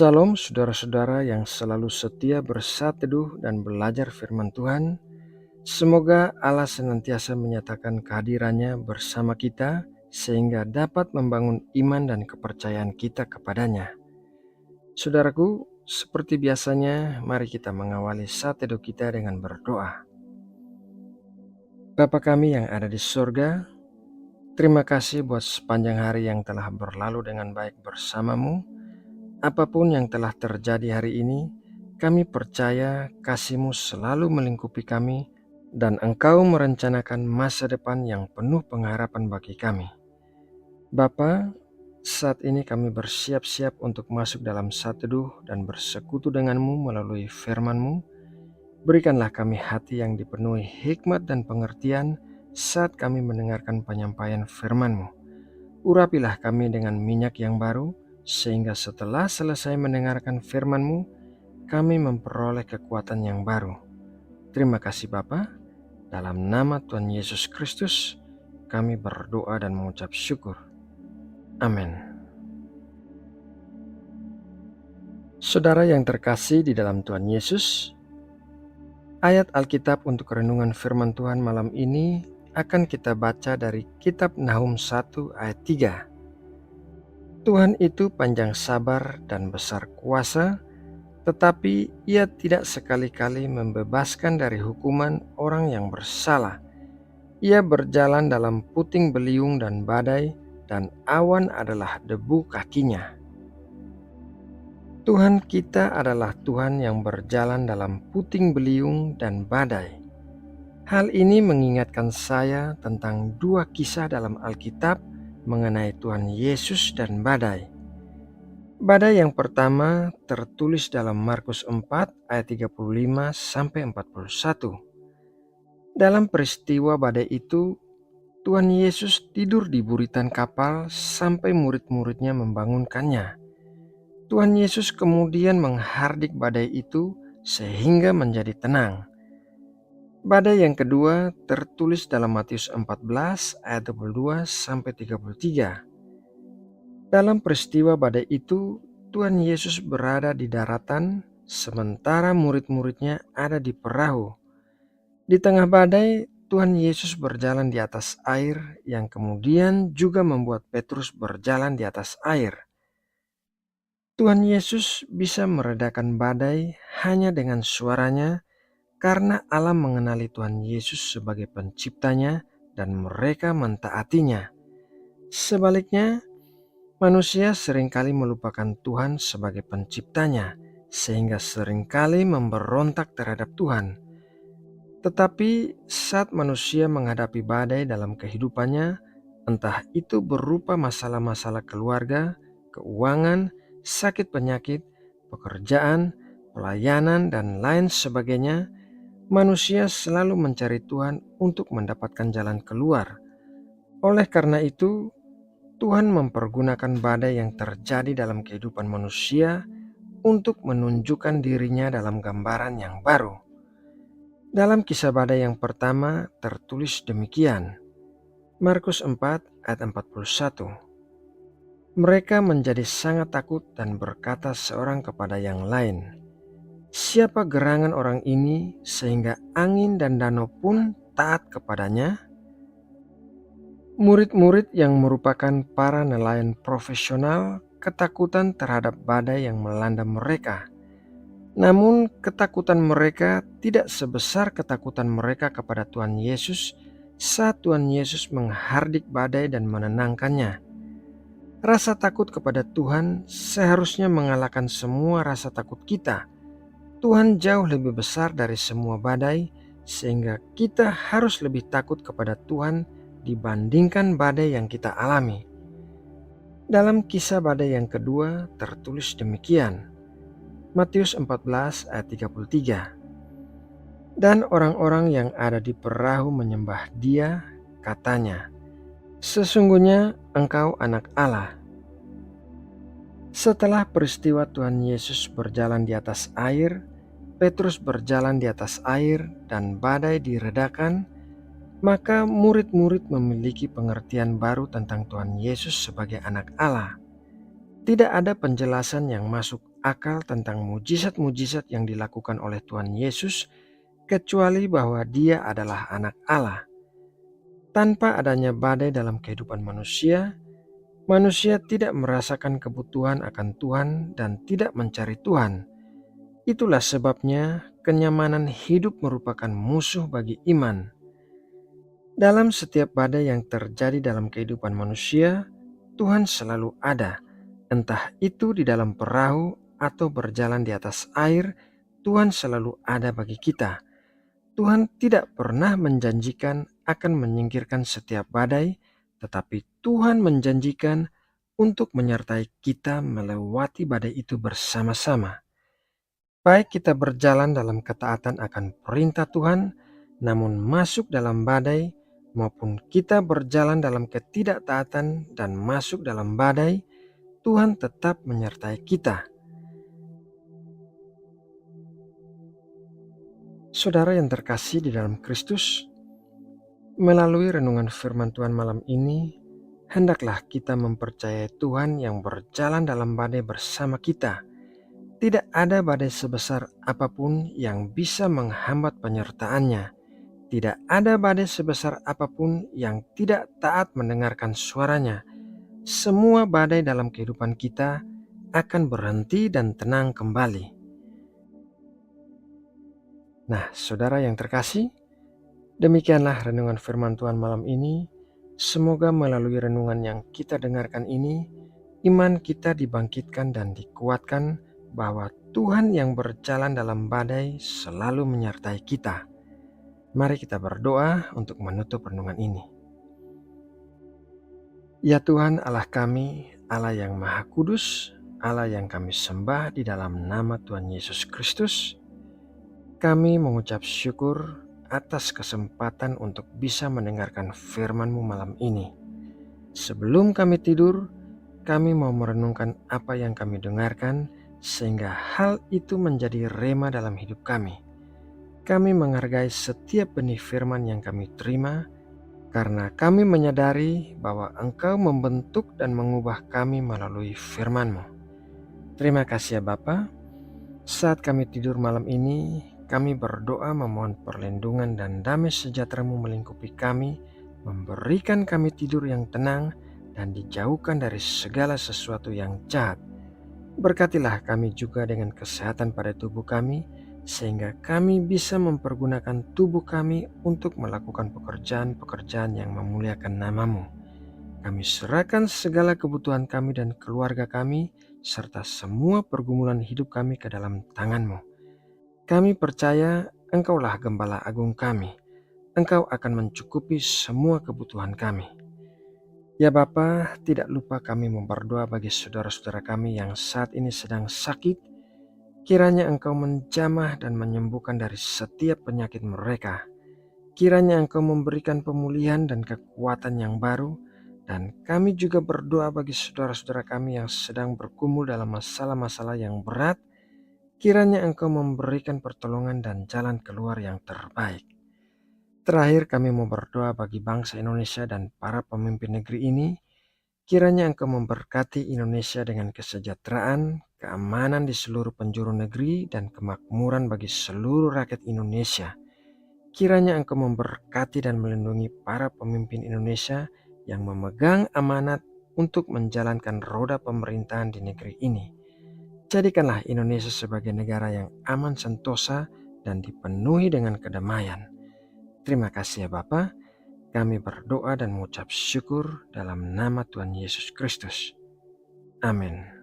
Salam saudara-saudara yang selalu setia bersatu teduh dan belajar firman Tuhan. Semoga Allah senantiasa menyatakan kehadirannya bersama kita sehingga dapat membangun iman dan kepercayaan kita kepadanya. Saudaraku, seperti biasanya mari kita mengawali saat teduh kita dengan berdoa. Bapa kami yang ada di surga, terima kasih buat sepanjang hari yang telah berlalu dengan baik bersamamu. Apapun yang telah terjadi hari ini, kami percaya kasih-Mu selalu melingkupi kami dan Engkau merencanakan masa depan yang penuh pengharapan bagi kami. Bapa, saat ini kami bersiap-siap untuk masuk dalam saat teduh dan bersekutu dengan-Mu melalui firman-Mu. Berikanlah kami hati yang dipenuhi hikmat dan pengertian saat kami mendengarkan penyampaian firman-Mu. Urapilah kami dengan minyak yang baru, sehingga setelah selesai mendengarkan firman-Mu, kami memperoleh kekuatan yang baru. Terima kasih Bapa, dalam nama Tuhan Yesus Kristus, kami berdoa dan mengucap syukur. Amin. Saudara yang terkasih di dalam Tuhan Yesus, ayat Alkitab untuk renungan firman Tuhan malam ini akan kita baca dari kitab Nahum 1 ayat 3. Tuhan itu panjang sabar dan besar kuasa, tetapi Ia tidak sekali-kali membebaskan dari hukuman orang yang bersalah. Ia berjalan dalam puting beliung dan badai, dan awan adalah debu kakinya. Tuhan kita adalah Tuhan yang berjalan dalam puting beliung dan badai. Hal ini mengingatkan saya tentang dua kisah dalam Alkitab mengenai Tuhan Yesus dan badai. Badai yang pertama tertulis dalam Markus 4 ayat 35 sampai 41. Dalam peristiwa badai itu, Tuhan Yesus tidur di buritan kapal sampai murid-muridnya membangunkannya. Tuhan Yesus kemudian menghardik badai itu sehingga menjadi tenang. Badai yang kedua tertulis dalam Matius 14 ayat 22 sampai 33. Dalam peristiwa badai itu, Tuhan Yesus berada di daratan, sementara murid-muridnya ada di perahu. Di tengah badai, Tuhan Yesus berjalan di atas air, yang kemudian juga membuat Petrus berjalan di atas air. Tuhan Yesus bisa meredakan badai hanya dengan suaranya, karena Allah mengenali Tuhan Yesus sebagai penciptanya dan mereka mentaatinya. Sebaliknya, manusia seringkali melupakan Tuhan sebagai penciptanya, sehingga seringkali memberontak terhadap Tuhan. Tetapi saat manusia menghadapi badai dalam kehidupannya, entah itu berupa masalah-masalah keluarga, keuangan, sakit penyakit, pekerjaan, pelayanan, dan lain sebagainya, manusia selalu mencari Tuhan untuk mendapatkan jalan keluar. Oleh karena itu, Tuhan mempergunakan badai yang terjadi dalam kehidupan manusia untuk menunjukkan dirinya dalam gambaran yang baru. Dalam kisah badai yang pertama tertulis demikian. Markus 4 ayat 41. Mereka menjadi sangat takut dan berkata seorang kepada yang lain, "Siapa gerangan orang ini sehingga angin dan danau pun taat kepadanya?" Murid-murid yang merupakan para nelayan profesional ketakutan terhadap badai yang melanda mereka. Namun ketakutan mereka tidak sebesar ketakutan mereka kepada Tuhan Yesus saat Tuhan Yesus menghardik badai dan menenangkannya. Rasa takut kepada Tuhan seharusnya mengalahkan semua rasa takut kita. Tuhan jauh lebih besar dari semua badai, sehingga kita harus lebih takut kepada Tuhan dibandingkan badai yang kita alami. Dalam kisah badai yang kedua tertulis demikian. Matius 14 ayat 33. Dan orang-orang yang ada di perahu menyembah Dia, katanya, "Sesungguhnya Engkau anak Allah." Setelah peristiwa Tuhan Yesus berjalan di atas air, Petrus berjalan di atas air dan badai diredakan, maka murid-murid memiliki pengertian baru tentang Tuhan Yesus sebagai anak Allah. Tidak ada penjelasan yang masuk akal tentang mujizat-mujizat yang dilakukan oleh Tuhan Yesus kecuali bahwa Dia adalah Anak Allah. Tanpa adanya badai dalam kehidupan manusia, manusia tidak merasakan kebutuhan akan Tuhan dan tidak mencari Tuhan. Itulah sebabnya kenyamanan hidup merupakan musuh bagi iman. Dalam setiap badai yang terjadi dalam kehidupan manusia, Tuhan selalu ada. Entah itu di dalam perahu atau berjalan di atas air, Tuhan selalu ada bagi kita. Tuhan tidak pernah menjanjikan akan menyingkirkan setiap badai, tetapi Tuhan menjanjikan untuk menyertai kita melewati badai itu bersama-sama. Baik kita berjalan dalam ketaatan akan perintah Tuhan, namun masuk dalam badai, maupun kita berjalan dalam ketidaktaatan dan masuk dalam badai, Tuhan tetap menyertai kita. Saudara yang terkasih di dalam Kristus, melalui renungan firman Tuhan malam ini, hendaklah kita mempercayai Tuhan yang berjalan dalam badai bersama kita. Tidak ada badai sebesar apapun yang bisa menghambat penyertaannya. Tidak ada badai sebesar apapun yang tidak taat mendengarkan suaranya. Semua badai dalam kehidupan kita akan berhenti dan tenang kembali. Nah, saudara yang terkasih, demikianlah renungan firman Tuhan malam ini. Semoga melalui renungan yang kita dengarkan ini, iman kita dibangkitkan dan dikuatkan bahwa Tuhan yang berjalan dalam badai selalu menyertai kita. Mari kita berdoa untuk menutup renungan ini. Ya Tuhan Allah kami, Allah yang Maha Kudus, Allah yang kami sembah di dalam nama Tuhan Yesus Kristus, kami mengucap syukur atas kesempatan untuk bisa mendengarkan firman-Mu malam ini. Sebelum kami tidur, kami mau merenungkan apa yang kami dengarkan sehingga hal itu menjadi rema dalam hidup kami. Kami menghargai setiap benih firman yang kami terima karena kami menyadari bahwa Engkau membentuk dan mengubah kami melalui firman-Mu. Terima kasih ya Bapa. Saat kami tidur malam ini, kami berdoa memohon perlindungan dan damai sejahtera-Mu melingkupi kami, memberikan kami tidur yang tenang dan dijauhkan dari segala sesuatu yang jahat. Berkatilah kami juga dengan kesehatan pada tubuh kami, sehingga kami bisa mempergunakan tubuh kami untuk melakukan pekerjaan-pekerjaan yang memuliakan nama-Mu. Kami serahkan segala kebutuhan kami dan keluarga kami, serta semua pergumulan hidup kami ke dalam tangan-Mu. Kami percaya Engkaulah Gembala Agung kami. Engkau akan mencukupi semua kebutuhan kami. Ya Bapa, tidak lupa kami berdoa bagi saudara-saudara kami yang saat ini sedang sakit. Kiranya Engkau menjamah dan menyembuhkan dari setiap penyakit mereka. Kiranya Engkau memberikan pemulihan dan kekuatan yang baru. Dan kami juga berdoa bagi saudara-saudara kami yang sedang bergumul dalam masalah-masalah yang berat. Kiranya Engkau memberikan pertolongan dan jalan keluar yang terbaik. Terakhir kami mau berdoa bagi bangsa Indonesia dan para pemimpin negeri ini. Kiranya Engkau memberkati Indonesia dengan kesejahteraan, keamanan di seluruh penjuru negeri, dan kemakmuran bagi seluruh rakyat Indonesia. Kiranya Engkau memberkati dan melindungi para pemimpin Indonesia yang memegang amanat untuk menjalankan roda pemerintahan di negeri ini. Jadikanlah Indonesia sebagai negara yang aman sentosa dan dipenuhi dengan kedamaian. Terima kasih ya Bapa. Kami berdoa dan mengucap syukur dalam nama Tuhan Yesus Kristus. Amin.